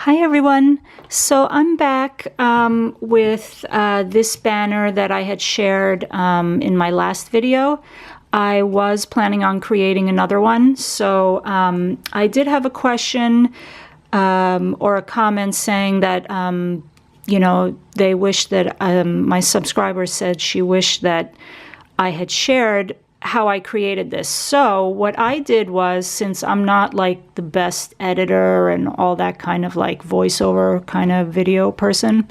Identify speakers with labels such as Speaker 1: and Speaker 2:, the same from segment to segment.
Speaker 1: Hi everyone. So I'm back with this banner that I had shared in my last video. I was planning on creating another one. So I did have a question or a comment saying that, you know, they wish that my subscriber said she wished that I had shared how I created this. So what I did was, since I'm not like the best editor and all that kind of like voiceover kind of video person,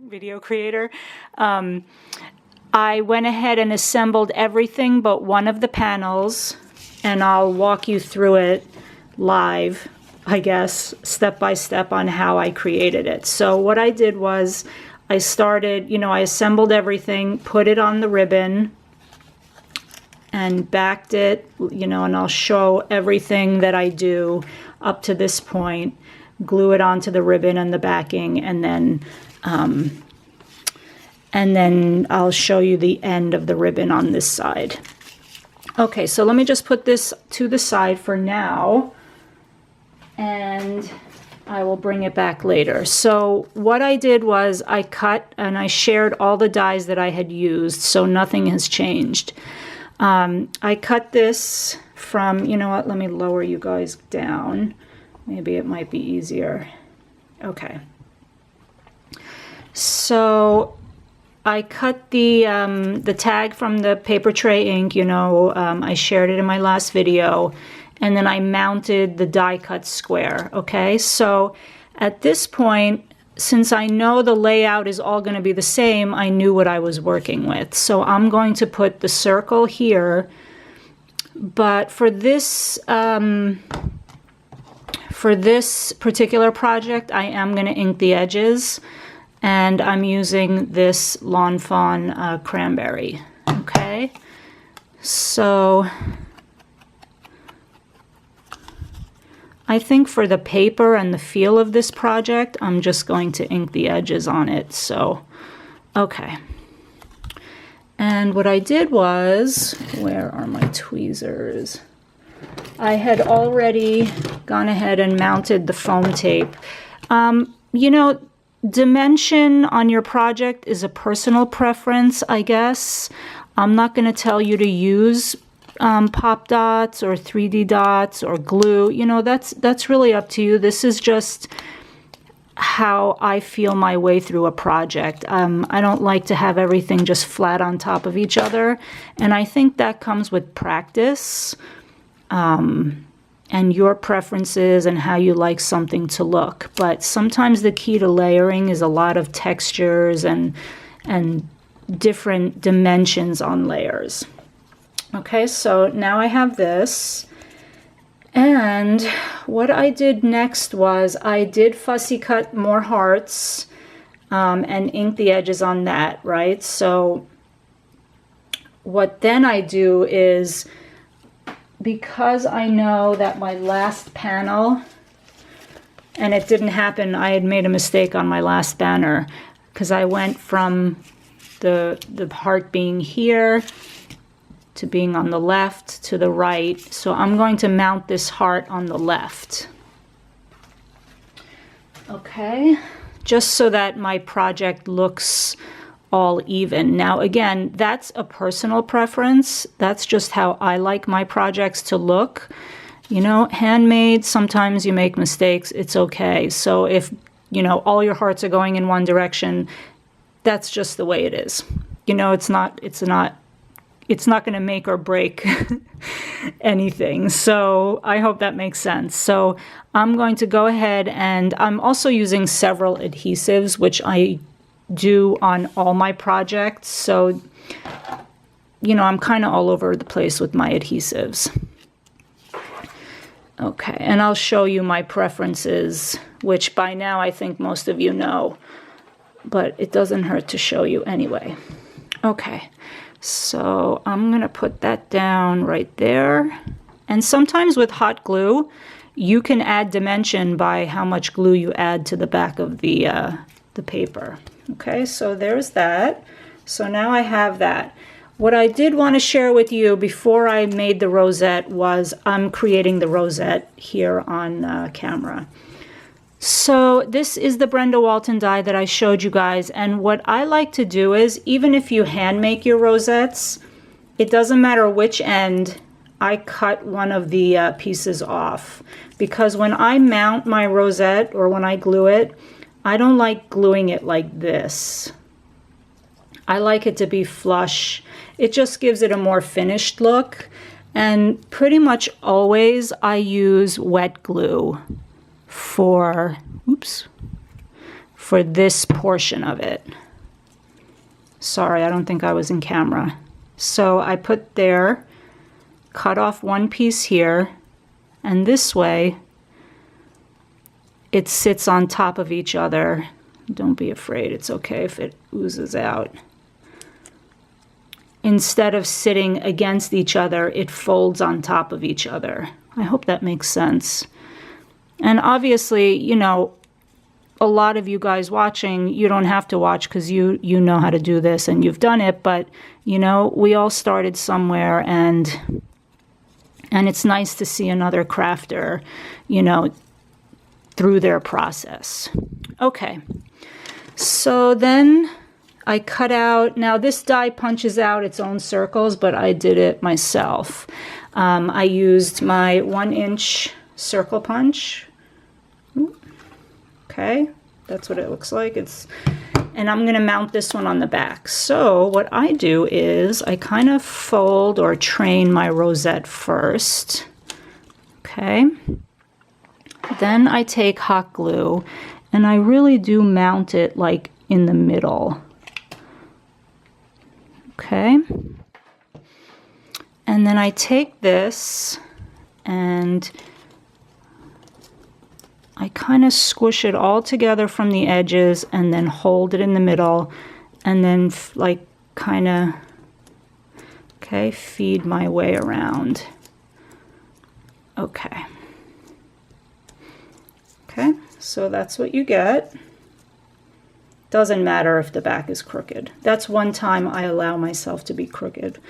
Speaker 1: video creator, I went ahead and assembled everything but one of the panels, and I'll walk you through it live, I guess, step by step on how I created it. So what I did was I started, you know, I assembled everything, put it on the ribbon, and backed it, you know, and I'll show everything that I do up to this point, glue it onto the ribbon and the backing, and then I'll show you the end of the ribbon on this side. Okay, so let me just put this to the side for now, and I will bring it back later. So what I did was I cut and I shared all the dies that I had used, so nothing has changed. I cut this from, you know what, let me lower you guys down. Maybe it might be easier. Okay. So I cut the tag from the paper tray ink, you know, I shared it in my last video, and then I mounted the die cut square, okay? So at this point, since I know the layout is all going to be the same, I knew what I was working with. So I'm going to put the circle here, but for this particular project, I am going to ink the edges, and I'm using this Lawn Fawn cranberry. Okay, so I think for the paper and the feel of this project, I'm just going to ink the edges on it. So, okay. And what I did was, where are my tweezers? I had already gone ahead and mounted the foam tape. You know, dimension on your project is a personal preference, I guess. I'm not going to tell you to use pop dots or 3D dots or glue. You know, that's really up to you. This is just how I feel my way through a project. I don't like to have everything just flat on top of each other, and I think that comes with practice and your preferences and how you like something to look. But sometimes the key to layering is a lot of textures and different dimensions on layers. Okay, so now I have this, and what I did next was I did fussy cut more hearts and ink the edges on that, right? So what then I do is, because I know that my last panel, and it didn't happen, I had made a mistake on my last banner, because I went from the heart being here to being on the left to the right. So I'm going to mount this heart on the left. Okay, just so that my project looks all even. Now again, that's a personal preference. That's just how I like my projects to look. You know, handmade, sometimes you make mistakes, it's okay. So if, you know, all your hearts are going in one direction, that's just the way it is. You know, it's not going to make or break anything. So I hope that makes sense. So I'm going to go ahead, and I'm also using several adhesives, which I do on all my projects. So, you know, I'm kind of all over the place with my adhesives. Okay, and I'll show you my preferences, which by now I think most of you know, but it doesn't hurt to show you anyway. Okay. So I'm going to put that down right there. And sometimes with hot glue, you can add dimension by how much glue you add to the back of the paper. Okay, so there's that. So now I have that. What I did want to share with you before I made the rosette was I'm creating the rosette here on camera. So this is the Brenda Walton die that I showed you guys, and what I like to do is, even if you hand make your rosettes, it doesn't matter which end, I cut one of the pieces off, because when I mount my rosette or when I glue it, I don't like gluing it like this. I like it to be flush. It just gives it a more finished look, and pretty much always I use wet glue for, for this portion of it. Sorry, I don't think I was in camera. So I put there, cut off one piece here, and this way it sits on top of each other. Don't be afraid, it's okay if it oozes out. Instead of sitting against each other, it folds on top of each other. I hope that makes sense. And obviously, you know, a lot of you guys watching, you don't have to watch because you know how to do this and you've done it, but you know, we all started somewhere, and it's nice to see another crafter, you know, through their process. Okay, so then I cut out, now this die punches out its own circles, but I did it myself. I used my 1-inch circle punch. Okay, that's what it looks like. And I'm gonna mount this one on the back. So what I do is I kind of fold or train my rosette first. Okay. Then I take hot glue and I really do mount it like in the middle. Okay. And then I take this and I kind of squish it all together from the edges and then hold it in the middle and then like kind of, okay, feed my way around. Okay. Okay, so that's what you get. Doesn't matter if the back is crooked. That's one time I allow myself to be crooked.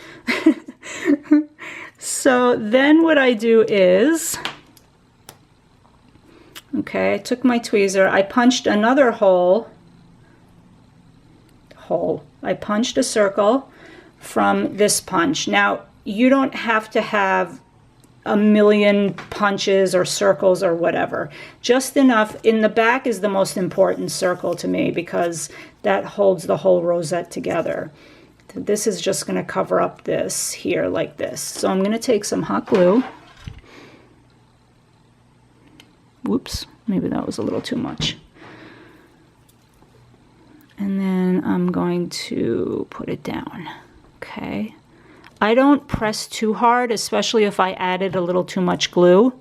Speaker 1: So then what I do is, okay, I took my tweezer, I punched another hole. I punched a circle from this punch. Now, you don't have to have a million punches or circles or whatever. Just enough. In the back is the most important circle to me because that holds the whole rosette together. This is just going to cover up this here like this. So I'm going to take some hot glue. Whoops, maybe that was a little too much. And then I'm going to put it down. Okay. I don't press too hard, especially if I added a little too much glue.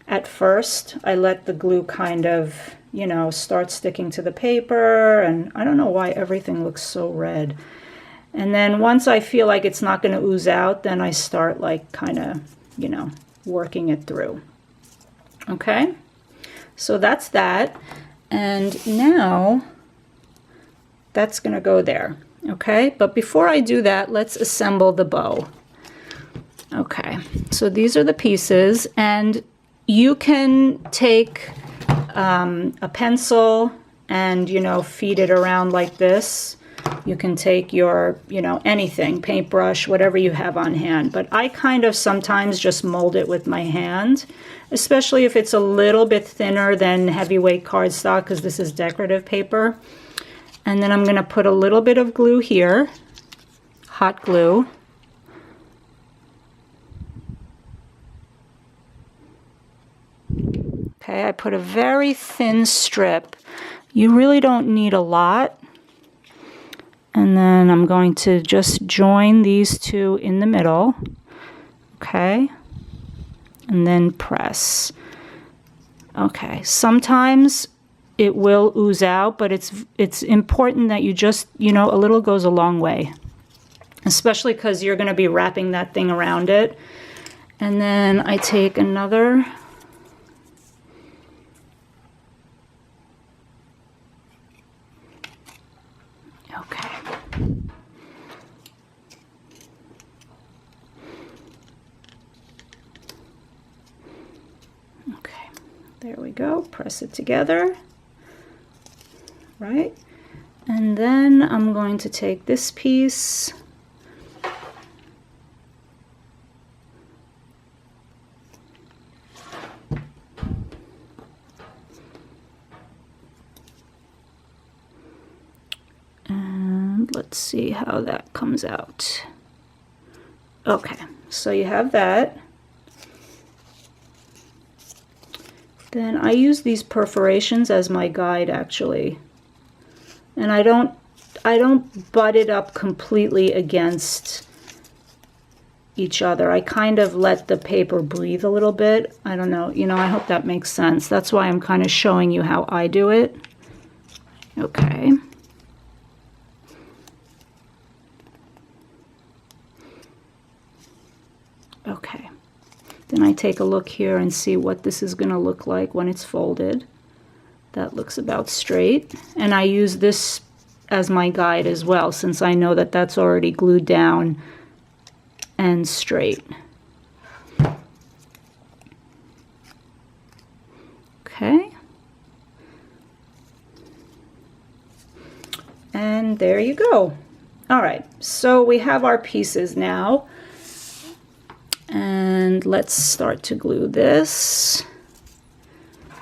Speaker 1: At first, I let the glue kind of, you know, start sticking to the paper, and I don't know why everything looks so red. And then once I feel like it's not going to ooze out, then I start like kind of, you know, working it through. Okay, so that's that. And now that's going to go there. Okay, but before I do that, let's assemble the bow. Okay, so these are the pieces, and you can take a pencil and, you know, feed it around like this. You can take your, you know, anything, paintbrush, whatever you have on hand. But I kind of sometimes just mold it with my hand, especially if it's a little bit thinner than heavyweight cardstock, because this is decorative paper. And then I'm going to put a little bit of glue here, hot glue. Okay, I put a very thin strip. You really don't need a lot. And then I'm going to just join these two in the middle. Okay, and then press. Okay, sometimes it will ooze out, but it's important that you just, you know, a little goes a long way, especially because you're going to be wrapping that thing around it. And then I take another, okay. Okay, There we go, press it together, right? And then I'm going to take this piece and let's see how that comes out. Okay, so you have that. Then I use these perforations as my guide actually. And I don't butt it up completely against each other. I kind of let the paper breathe a little bit. I don't know, you know, I hope that makes sense. That's why I'm kind of showing you how I do it. Okay. Okay. Then I take a look here and see what this is going to look like when it's folded. That looks about straight. And I use this as my guide as well, since I know that that's already glued down and straight. Okay. And there you go. All right, so we have our pieces now. And let's start to glue this.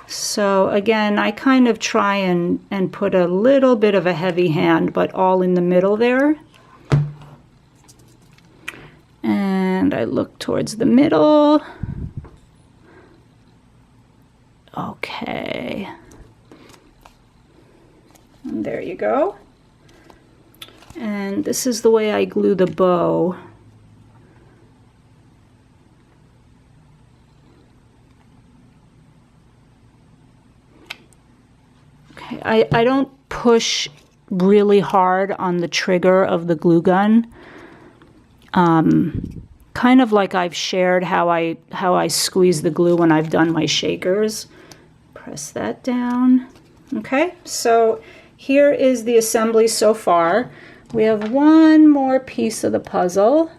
Speaker 1: So again, I kind of try and put a little bit of a heavy hand, but all in the middle there. And I look towards the middle. Okay. And there you go. And this is the way I glue the bow. I don't push really hard on the trigger of the glue gun. Kind of like I've shared how I squeeze the glue when I've done my shakers. Press that down. Okay, so here is the assembly so far. We have one more piece of the puzzle.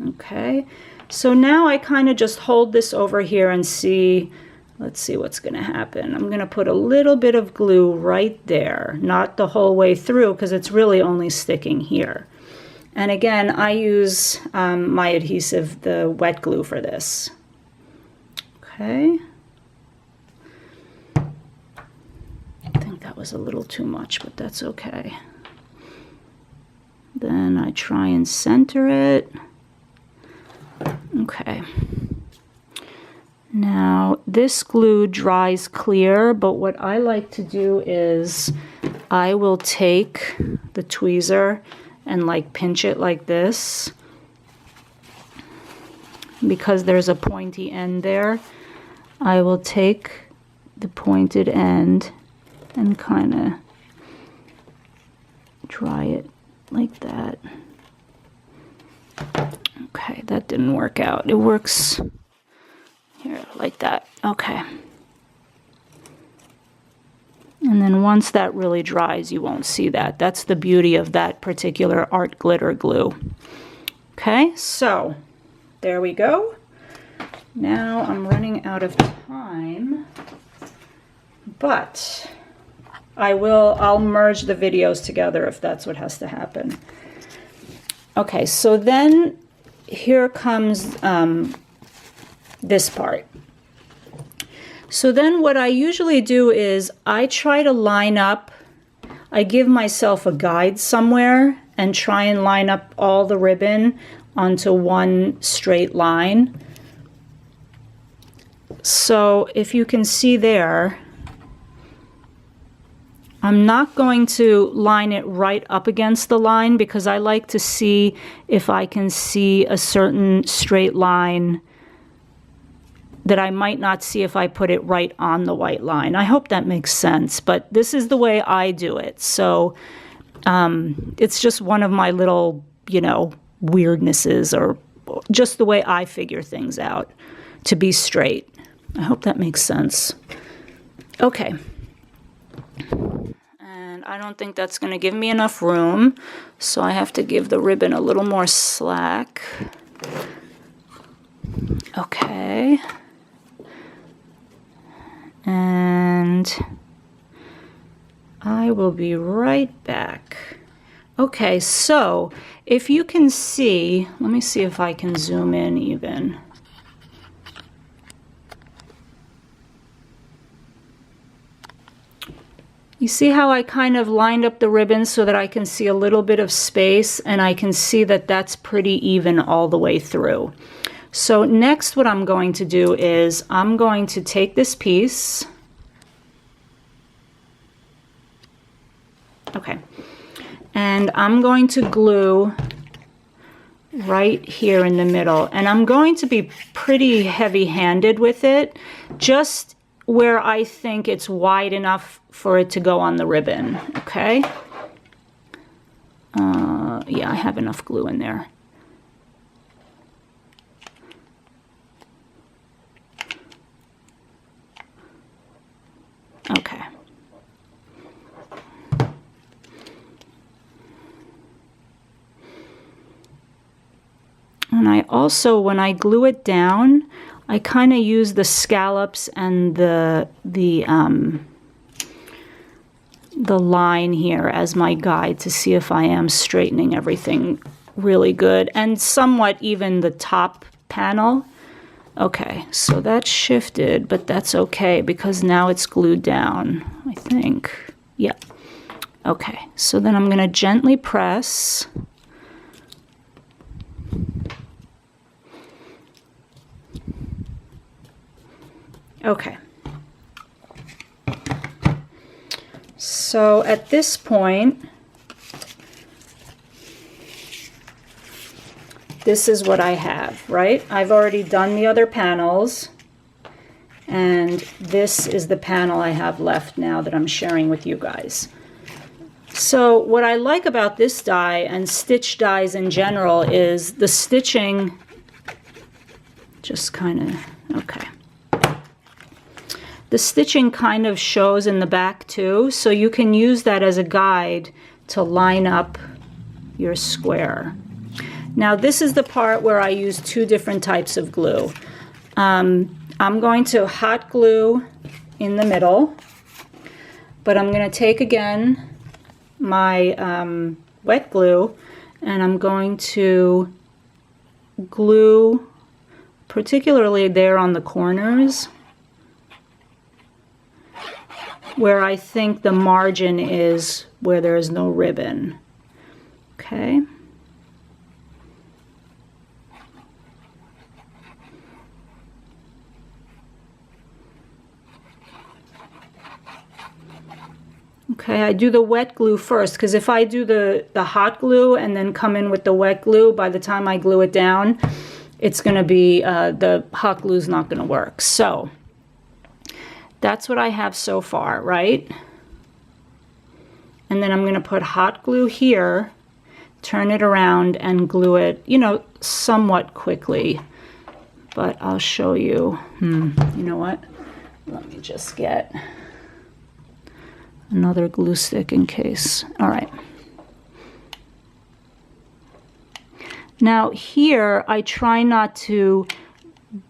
Speaker 1: Okay, so now I kind of just hold this over here and see. Let's see what's going to happen. I'm going to put a little bit of glue right there, not the whole way through because it's really only sticking here. And again, I use my adhesive, the wet glue for this. Okay. I think that was a little too much, but that's okay. Then I try and center it. Okay. Now, this glue dries clear, but what I like to do is I will take the tweezer and like pinch it like this. Because there's a pointy end there, I will take the pointed end and kind of dry it like that. Okay, that didn't work out. It works here like that. Okay. And then once that really dries, you won't see that. That's the beauty of that particular art glitter glue. Okay, so there we go. Now I'm running out of time, but I'll merge the videos together if that's what has to happen. Okay, so then here comes this part. So then what I usually do is I try to line up, I give myself a guide somewhere and try and line up all the ribbon onto one straight line. So if you can see there, I'm not going to line it right up against the line because I like to see if I can see a certain straight line that I might not see if I put it right on the white line. I hope that makes sense, but this is the way I do it. So it's just one of my little, you know, weirdnesses, or just the way I figure things out to be straight. I hope that makes sense. Okay. And I don't think that's going to give me enough room, so I have to give the ribbon a little more slack. Okay. And I will be right back. Okay, so if you can see, let me see if I can zoom in even. You see how I kind of lined up the ribbons so that I can see a little bit of space, and I can see that that's pretty even all the way through. So next what I'm going to do is I'm going to take this piece. Okay. And I'm going to glue right here in the middle. And I'm going to be pretty heavy-handed with it, just where I think it's wide enough for it to go on the ribbon, okay? Yeah, I have enough glue in there. Okay. And I also, when I glue it down, I kind of use the scallops and the line here as my guide to see if I am straightening everything really good, and somewhat even the top panel. Okay, so that's shifted, but that's okay because now it's glued down, I think. Yeah. Okay, so then I'm going to gently press. Okay. So at this point, this is what I have, right? I've already done the other panels, and this is the panel I have left now that I'm sharing with you guys. So what I like about this die and stitch dies in general is the stitching just kind of, okay. The stitching kind of shows in the back too, so you can use that as a guide to line up your square. Now this is the part where I use two different types of glue. I'm going to hot glue in the middle, but I'm going to take again my wet glue and I'm going to glue particularly there on the corners where I think the margin is where there is no ribbon. Okay. Okay, I do the wet glue first, because if I do the hot glue and then come in with the wet glue, by the time I glue it down, it's going to be, the hot glue is not going to work. So that's what I have so far, right? And then I'm going to put hot glue here, turn it around and glue it, you know, somewhat quickly. But I'll show you. You know what? Let me just get another glue stick in case. All right. Now here, I try not to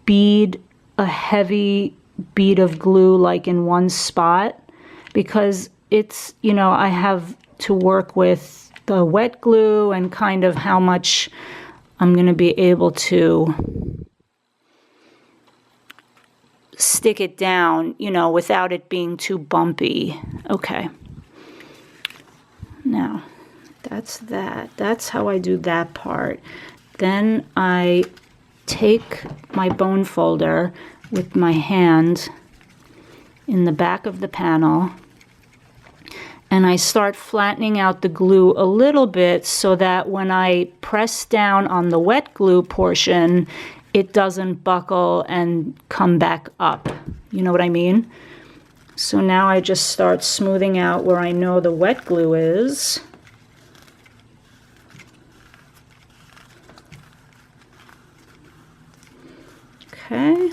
Speaker 1: bead a heavy bead of glue like in one spot, because it's, you know, I have to work with the wet glue and kind of how much I'm going to be able to stick it down, you know, without it being too bumpy. Okay. Now, that's that. That's how I do that part. Then I take my bone folder with my hand in the back of the panel, and I start flattening out the glue a little bit so that when I press down on the wet glue portion, it doesn't buckle and come back up. You know what I mean? So now I just start smoothing out where I know the wet glue is. Okay.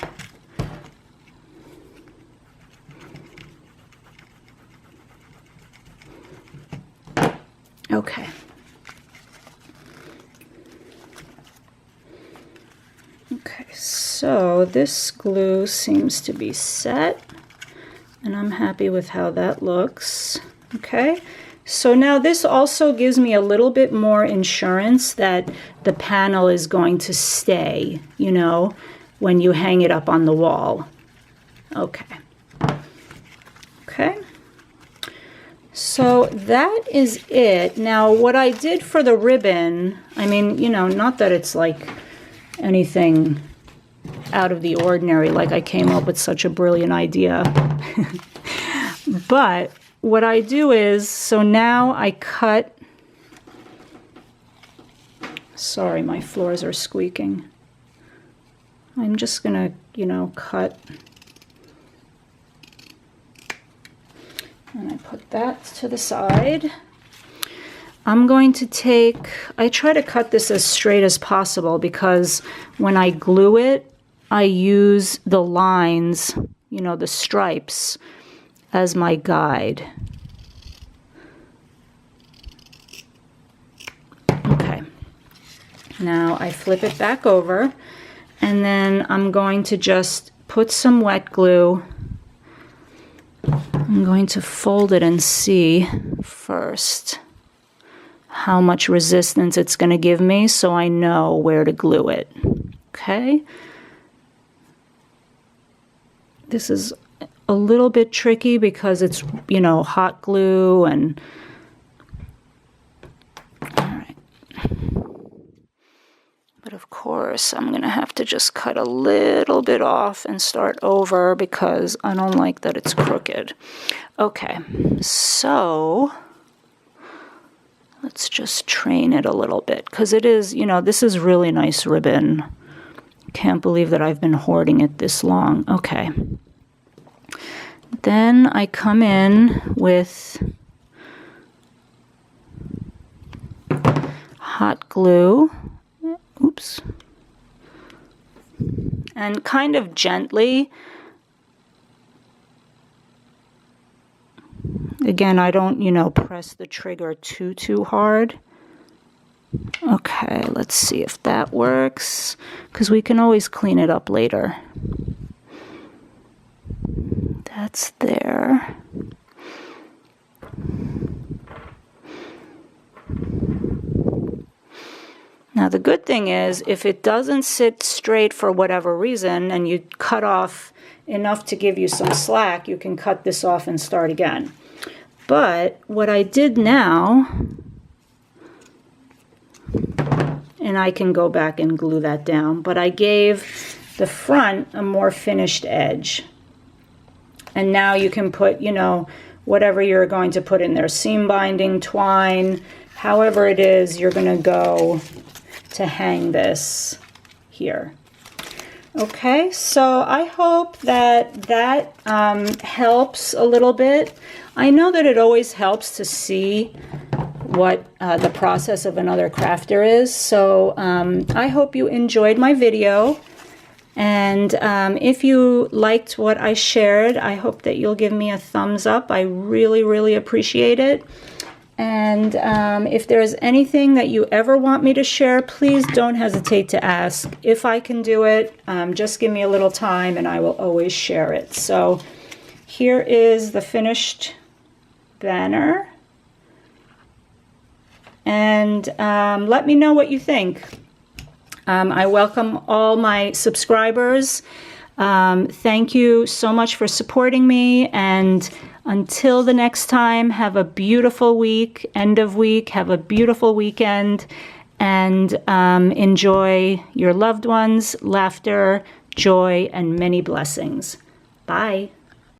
Speaker 1: Okay. Okay, so this glue seems to be set. And I'm happy with how that looks. Okay, so now this also gives me a little bit more insurance that the panel is going to stay, you know, when you hang it up on the wall. Okay. Okay. So that is it. Now what I did for the ribbon, I mean, you know, not that it's like anything out of the ordinary, like I came up with such a brilliant idea. But what I do is, so now I cut, sorry, my floors are squeaking. I'm just gonna, you know, cut. And I put that to the side. I'm going to take, I try to cut this as straight as possible because when I glue it, I use the lines, you know, the stripes as my guide. Okay. Now I flip it back over and then I'm going to just put some wet glue. I'm going to fold it and see first how much resistance it's going to give me so I know where to glue it. Okay. This is a little bit tricky because it's, you know, hot glue and all right. But of course, I'm going to have to just cut a little bit off and start over because I don't like that it's crooked. Okay, so let's just train it a little bit because it is, you know, this is really nice ribbon. Can't believe that I've been hoarding it this long. Okay. Then I come in with hot glue. Oops. And kind of gently. Again, I don't, you know, press the trigger too hard. Okay, let's see if that works, because we can always clean it up later. That's there. Now the good thing is, if it doesn't sit straight for whatever reason and you cut off enough to give you some slack, you can cut this off and start again. But what I did now, and I can go back and glue that down, but I gave the front a more finished edge. And now you can put, you know, whatever you're going to put in there, seam binding, twine, however it is you're going to go to hang this here. Okay, so I hope that that helps a little bit. I know that it always helps to see what the process of another crafter is, so I hope you enjoyed my video. And if you liked what I shared, I hope that you'll give me a thumbs up. I really appreciate it. And if there's anything that you ever want me to share, please don't hesitate to ask. If I can do it, just give me a little time and I will always share it. So here is the finished banner. And let me know what you think. I welcome all my subscribers. Thank you so much for supporting me, and until the next time, have a beautiful week, end of week, have a beautiful weekend, and enjoy your loved ones, laughter, joy, and many blessings. Bye.